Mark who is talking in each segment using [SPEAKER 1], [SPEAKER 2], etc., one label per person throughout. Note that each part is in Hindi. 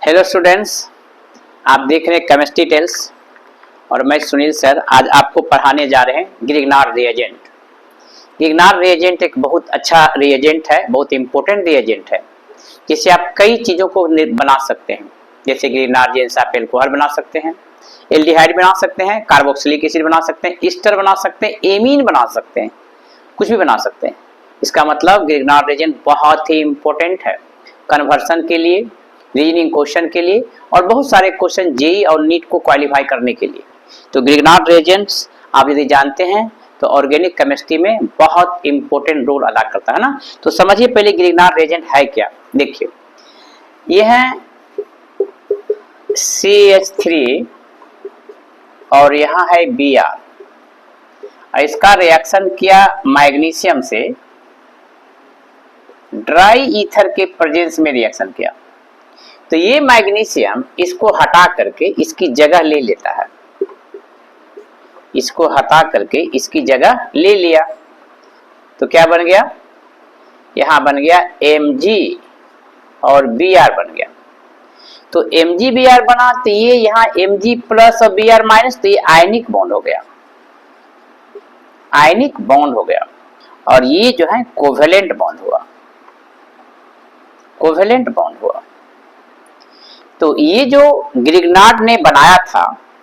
[SPEAKER 1] हेलो स्टूडेंट्स, आप देख रहे हैं केमिस्ट्री टेल्स और मैं सुनील सर आज आपको पढ़ाने जा रहे हैं ग्रिग्नार्ड रिएजेंट। ग्रिग्नार्ड रिएजेंट एक बहुत अच्छा रिएजेंट है, बहुत इंपॉर्टेंट रिएजेंट है जिससे आप कई चीज़ों को बना सकते हैं। जैसे ग्रिग्नार्ड रिएजेंट से आप एल्कोहल बना सकते हैं, एल्डिहाइड बना सकते हैं, कार्बोक्सिलिक एसिड बना सकते हैं, ईस्टर बना सकते हैं, एमीन बना सकते हैं, कुछ भी बना सकते हैं। इसका मतलब ग्रिग्नार्ड रिएजेंट बहुत ही इंपॉर्टेंट है कन्वर्सन के लिए, रीजनिंग क्वेश्चन के लिए और बहुत सारे क्वेश्चन जेई और नीट को क्वालिफाई करने के लिए। तो ग्रिग्नार्ड रिएजेंट्स आप यदि जानते हैं तो ऑर्गेनिक केमिस्ट्री में बहुत इंपॉर्टेंट रोल अदा करता है ना। तो समझिए पहले ग्रिग्नार्ड रिएजेंट है क्या। देखिए ये है CH3 और यहाँ है Br और इसका रिएक्शन किया मैग्नीशियम से, ड्राई ईथर के प्रेजेंस में रिएक्शन किया। तो ये मैग्नीशियम इसको हटा करके इसकी जगह ले लेता है, इसको हटा करके इसकी जगह ले लिया। तो क्या बन गया, यहां बन गया Mg और Br बन गया। तो Mg Br बना तो ये यहाँ Mg प्लस और Br माइनस, तो ये आयनिक बॉन्ड हो गया, आयनिक बॉन्ड हो गया। और ये जो है कोवेलेंट बॉन्ड हुआ, कोवेलेंट बॉन्ड हुआ। तो ये जो ग्रिग्नार्ड ने बनाया था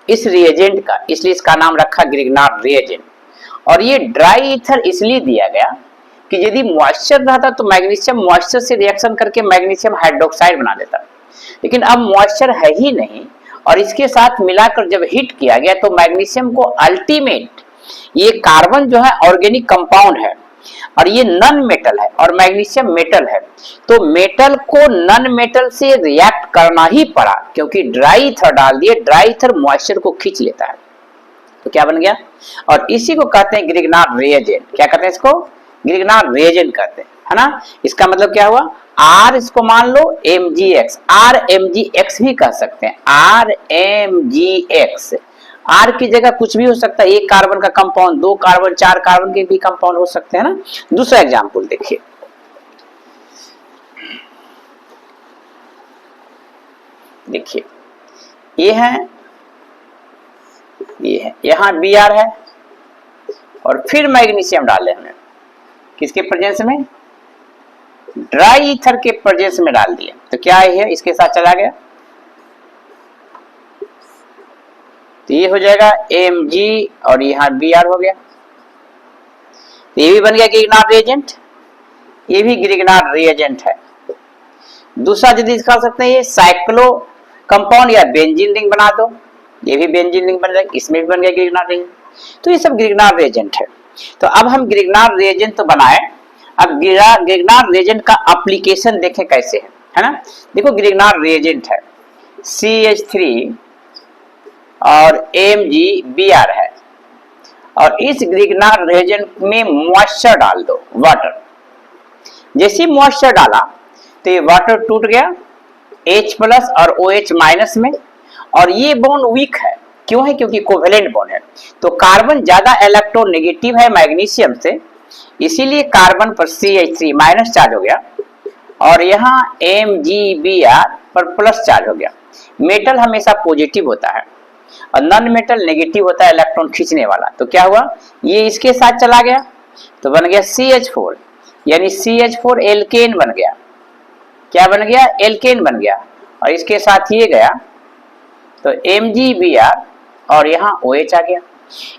[SPEAKER 1] इस रिएजेंट का, इसलिए इसका नाम रखा ग्रिग्नार्ड रिएजेंट। और ये ड्राई ईथर इसलिए दिया गया कि यदि मॉइस्चर रहता तो मैग्नीशियम मॉइस्चर से रिएक्शन करके मैग्नीशियम हाइड्रोक्साइड बना देता, लेकिन अब मॉइस्चर है ही नहीं और इसके साथ मिलाकर जब हीट किया गया तो मैग्नीशियम को अल्टीमेट, ये कार्बन जो है ऑर्गेनिक कंपाउंड है और ये नॉन मेटल है और मैग्नीशियम मेटल है, तो मेटल को नॉन मेटल से रिएक्ट करना ही पड़ा क्योंकि ड्राई ईथर डाल दिए। ड्राई ईथर मॉइस्चर को खींच लेता है, तो क्या बन गया। और इसी को कहते हैं ग्रिग्नार्ड रिएजेंट। क्या कहते हैं इसको, ग्रिग्नार्ड रिएजेंट कहते हैं, है ना। इसका मतलब क्या हुआ, R इसको मान लो MgX, RMgX भी कह सकते हैं, RMgX। R की जगह कुछ भी हो सकता है, एक कार्बन का कंपाउंड, दो कार्बन, चार कार्बन के भी कंपाउंड हो सकते हैं ना। दूसरा एग्जांपल देखिए, देखिए ये है यहाँ Br है और फिर मैग्नीशियम डाले हमने, किसके प्रेजेंस में, ड्राई ईथर के प्रेजेंस में डाल दिया। तो क्या है, इसके साथ चला गया तो ये हो जाएगा Mg और यहाँ Br हो गया। ये भी बन गया ग्रिग्नार्ड रिएजेंट, ये भी ग्रिग्नार्ड रिएजेंट है। दूसरा यदि दिखा सकते हैं ये साइक्लो कंपाउंड या बेंजीन रिंग बना दो, ये भी बेंजीन रिंग बन जाएगा, इसमें भी बन गया ग्रिग्नार्ड रिएजेंट। तो ये सब ग्रिग्नार्ड रिएजेंट है। तो अब हम ग्रिग्नार्ड रिएजेंट तो बनाए, अब ग्रिग्नार्ड रिएजेंट का एप्लीकेशन देखें कैसे है ना। देखो ग्रिग्नार्ड रिएजेंट है CH3 और MgBr है और इस ग्रिग्नार्ड रिएजेंट में मॉइस्चर डाल दो, वाटर। जैसे मॉइस्चर डाला तो ये वाटर टूट गया H प्लस और OH माइनस में, और ये बॉन्ड वीक है, क्यों है, क्योंकि कोवेलेंट बॉन्ड है। तो कार्बन ज्यादा इलेक्ट्रोनेगेटिव है मैग्नीशियम से, इसीलिए कार्बन पर CH3 माइनस चार्ज हो गया और यहाँ MgBr पर प्लस चार्ज हो गया। मेटल हमेशा पॉजिटिव होता है और नॉन मेटल नेगेटिव होता है, इलेक्ट्रॉन खींचने वाला। तो क्या हुआ, ये इसके साथ चला गया तो बन गया CH4, यानी CH4 एल्केन बन गया। क्या बन गया, एल्केन बन गया। और इसके साथ ये गया तो MgBr और यहाँ OH आ गया।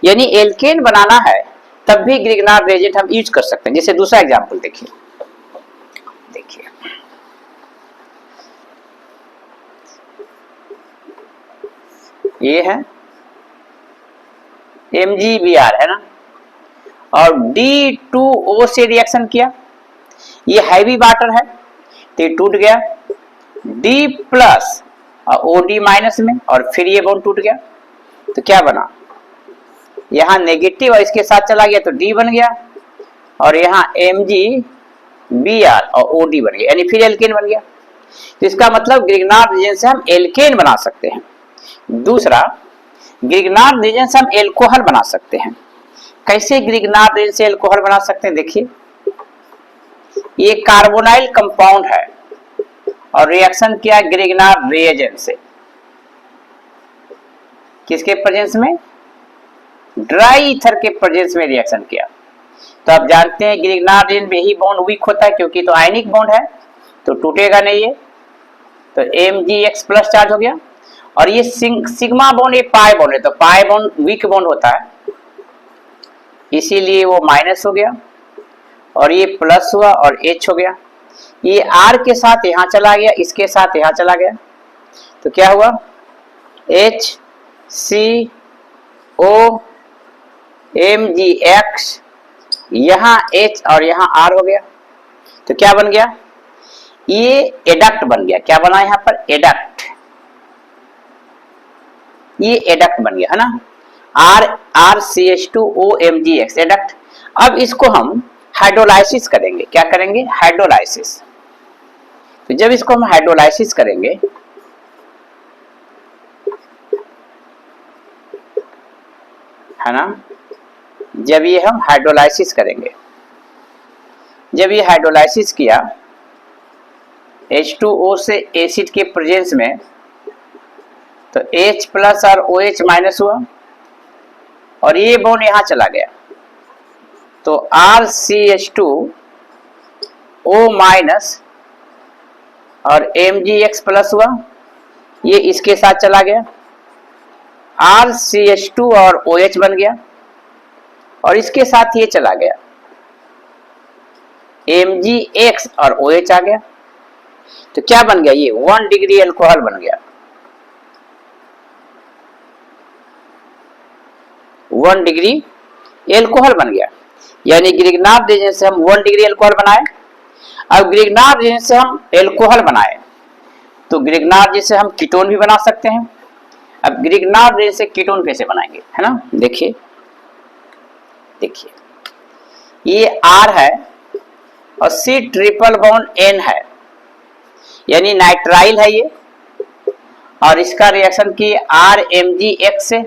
[SPEAKER 1] यानी एल्केन बनाना है तब भी ग्रिग्नार्ड रिएजेंट हम यूज कर सकते हैं। जैसे दूसरा एग्जांपल देखिए, देखिए ये है MgBr है ना, और D2O से रिएक्शन किया, ये हैवी वाटर है तो ये टूट गया D प्लस और OD माइनस में, और फिर ये बॉन्ड टूट गया। तो क्या बना, यहाँ नेगेटिव और इसके साथ चला गया तो D बन गया और यहाँ MgBr और OD बन गया, यानी फिर एल्केन बन गया। तो इसका मतलब ग्रिग्नार्ड रिएजेंट से हम एल्केन बना सकते हैं। दूसरा, ग्रिग्नार्ड रिएजेंट से हम एल्कोहल बना सकते हैं। कैसे ग्रिग्नार्ड रिएजेंट से एल्कोहल बना सकते हैं, देखिए ये कार्बोनाइल कंपाउंड है और रिएक्शन किया ग्रिग्नार्ड रिएजेंट से। किसके प्रेजेंस में? ड्राई ईथर के प्रेजेंस में रिएक्शन किया। तो आप जानते हैं ग्रिग्नार्ड रिएजेंट में ही बॉन्ड वीक होता है क्योंकि तो आयनिक बॉन्ड है, तो टूटेगा नहीं ये। तो Mgx प्लस चार्ज हो गया। और ये सिग्मा बॉन्ड, ये पाई बॉन्ड है, तो पाई बॉन्ड वीक बॉन्ड होता है, इसीलिए वो माइनस हो गया। और ये प्लस हुआ और H हो गया। ये R के साथ यहां चला गया, इसके साथ यहां चला गया, तो क्या हुआ? HCO Mgx, यहां H और यहां R हो गया। तो क्या बन गया? ये एडक्ट बन गया। क्या बना यहां पर? एडक्ट। ये एडक्ट बन गया है ना, RCH2OMgx एडक्ट। अब इसको हम हाइड्रोलाइसिस करेंगे। क्या करेंगे? हाइड्रोलाइसिस। तो जब इसको हम हाइड्रोलाइसिस करेंगे, है ना, जब ये हम हाइड्रोलाइसिस करेंगे, जब ये हाइड्रोलाइसिस किया H2O से एसिड के प्रेजेंस में, तो H प्लस और OH माइनस हुआ और ये बॉन्ड यहां चला गया, तो RCH2O माइनस और Mgx प्लस हुआ, ये इसके साथ चला गया, RCH2 और OH बन गया और इसके साथ ये चला गया, Mgx और OH आ गया। तो क्या बन गया? ये 1 डिग्री अल्कोहल बन गया। 1 डिग्री एल्कोहल बन गया। यानी ग्रिग्नार्ड रिएजेंट से हम 1 डिग्री एल्कोहल बनाए। अब ग्रिग्नार्ड रिएजेंट से हम एल्कोहल बनाए, तो ग्रिग्नार्ड रिएजेंट से हम कीटोन भी बना सकते हैं। अब ग्रिग्नार्ड रिएजेंट से कीटोन कैसे बनाएंगे, है ना? देखिए देखिए, ये R है और C ट्रिपल बॉन्ड N है, यानी नाइट्राइल है ये, और इसका रिएक्शन की RMgx से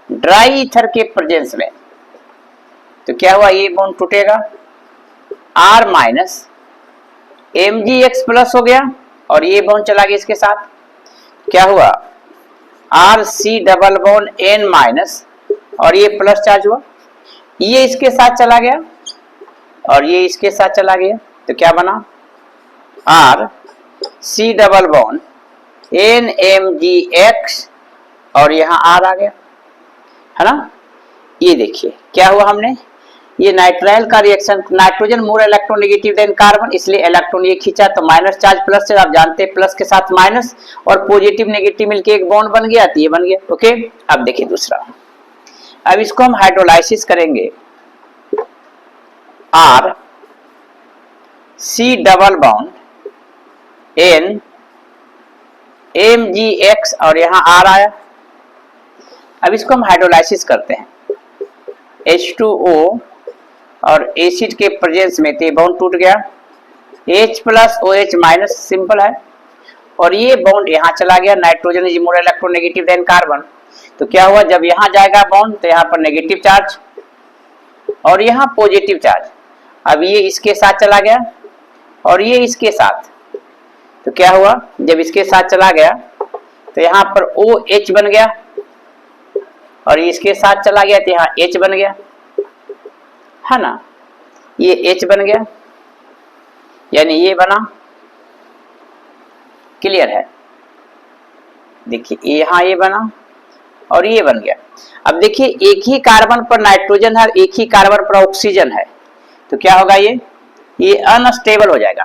[SPEAKER 1] ड्राई ईथर के प्रेजेंस में, तो क्या हुआ? ये बॉन्ड टूटेगा, R माइनस Mgx प्लस हो गया और ये बॉन्ड चला गया इसके साथ, क्या हुआ? RC double bond N minus और ये प्लस चार्ज हुआ, ये इसके साथ चला गया और ये इसके साथ चला गया, तो क्या बना? RC डबल बॉन्ड NMgx और यहां R आ गया, है ना? ये देखिए क्या हुआ हमने, ये नाइट्राइल का reaction, nitrogen more electronegative than carbon, इसलिए इलेक्ट्रॉन ये खींचा, तो माइनस चार्ज प्लस चार्ज, आप जानते हैं प्लस के साथ माइनस और पॉजिटिव नेगेटिव मिलके एक बॉन्ड बन गया, तो ये बन गया। ओके, अब देखिए दूसरा, अब इसको हम हाइड्रोलाइसिस करेंगे। R C double bond N Mgx और यहां R आया। अब इसको हम हाइड्रोलाइसिस करते हैं, H2O और एसिड के प्रेजेंस में, तो बॉन्ड टूट गया, H plus OH minus, simple है, और ये बॉन्ड यहां चला गया, nitrogen is more electronegative than carbon, तो क्या हुआ? जब यहां जाएगा बॉन्ड, तो यहां पर नेगेटिव चार्ज और यहां पॉजिटिव चार्ज। अब ये इसके साथ चला गया और ये इसके साथ, तो क्या हुआ? जब इसके साथ चला गया, तो यहां पर OH बन गया और इसके साथ चला गया, तो यहां H बन गया, है ना? ये H बन गया, यानी ये बना। क्लियर है? देखिए यहां ये बना और ये बन गया। अब देखिए एक ही कार्बन पर नाइट्रोजन है, एक ही कार्बन पर ऑक्सीजन है, तो क्या होगा? ये अनस्टेबल हो जाएगा।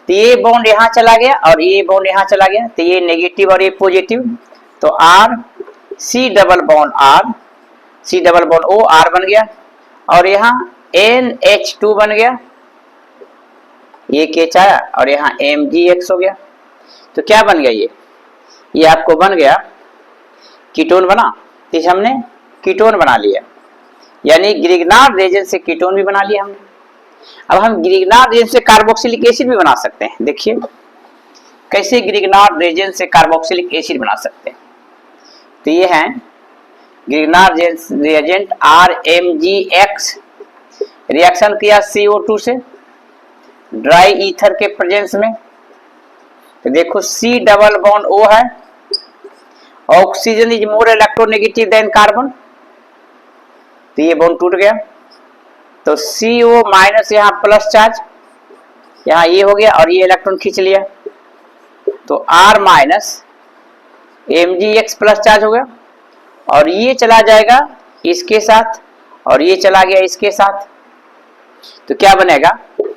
[SPEAKER 1] तो ये बॉन्ड यहां चला गया और ये बॉन्ड यहां चला गया, तो ये नेगेटिव और ये पॉजिटिव, तो R C double bond R, C double bond O, R बन गया और यहाँ NH2 बन गया, ये H आया और यहाँ Mgx हो गया। तो क्या बन गया? ये आपको बन गया कीटोन बना। इस हमने कीटोन बना लिया, यानी ग्रिग्नार्ड रिएजेंट से कीटोन भी बना लिया हमने। अब हम ग्रिग्नार्ड रिएजेंट से कार्बोक्सिलिक एसिड भी बना सकते हैं। देखिए कैसे ग्रिग्नार्ड रिएजेंट से कार्बोक्सिलिक एसिड बना सकते हैं। तो ये है ग्रिग्नार्ड रिएजेंट RMgx, रिएक्शन किया CO2 से ड्राई ईथर के प्रेजेंस में, तो देखो C डबल बॉन्ड O है, oxygen is more electronegative than carbon, तो ये बॉन्ड टूट गया। तो CO माइनस यहाँ प्लस चार्ज, यहाँ ये हो गया और ये इलेक्ट्रॉन खींच लिया, तो R minus Mgx plus charge हो गया, और ये चला जाएगा इसके साथ और ये चला गया इसके साथ, तो क्या बनेगा, तो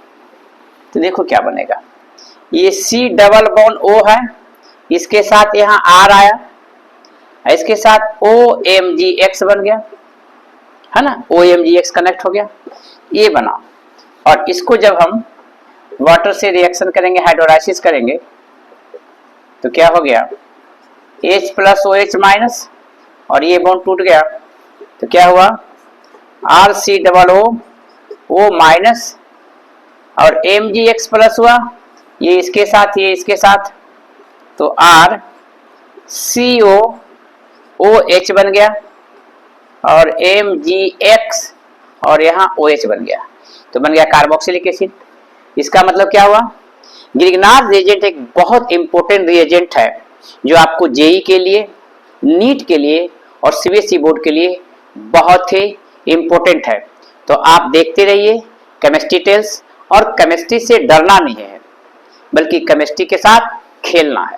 [SPEAKER 1] देखो क्या बनेगा, ये C डबल बॉन्ड O है, इसके साथ यहाँ R आया, इसके साथ OMgx बन गया, है ना, OMgx कनेक्ट हो गया, ये बना। और इसको जब हम वाटर से रिएक्शन करेंगे, हाइड्रोलाइसिस करेंगे, तो क्या हो गया, H प्लस OH माइनस, और ये बॉन्ड टूट गया, तो क्या हुआ, RC डबल O माइनस और Mgx प्लस हुआ, ये इसके साथ ये इसके साथ, तो RCOOH बन गया और Mgx और यहाँ OH बन गया, तो बन गया कार्बोक्सिलिक एसिड। इसका मतलब क्या हुआ, ग्रिग्नार्ड रिएजेंट एक बहुत इंपॉर्टेंट रिएजेंट है जो आपको जेई के लिए, नीट के लिए और सीबीएसई बोर्ड के लिए बहुत ही इंपॉर्टेंट है। तो आप देखते रहिए केमिस्ट्री टेल्स, और केमिस्ट्री से डरना नहीं है बल्कि केमिस्ट्री के साथ खेलना है।